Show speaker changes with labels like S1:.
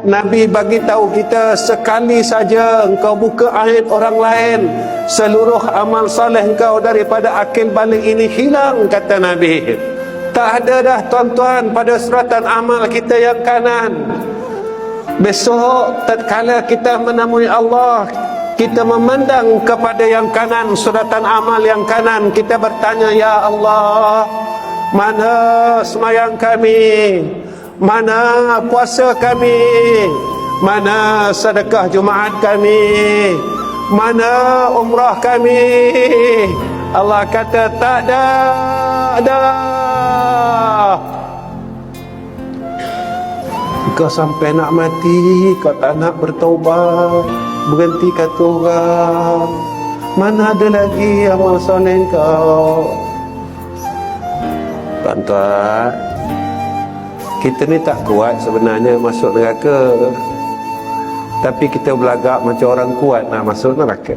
S1: Nabi bagi tahu kita, sekali saja engkau buka aib orang lain, seluruh amal soleh engkau daripada akil balik ini hilang, kata Nabi. Tak ada dah tuan-tuan pada suratan amal kita yang kanan. Besok tatkala kita menemui Allah, kita memandang kepada yang kanan, suratan amal yang kanan, kita bertanya, ya Allah, mana semayang kami, mana puasa kami, mana sedekah Jumaat kami, mana umrah kami? Allah kata tak ada. Kau sampai nak mati, kau tak nak bertaubat, berhenti kata orang, mana ada lagi amal soleh kau? Tuan-tuan, kita ni tak kuat sebenarnya masuk neraka, tapi kita berlagak macam orang kuat nak masuk neraka.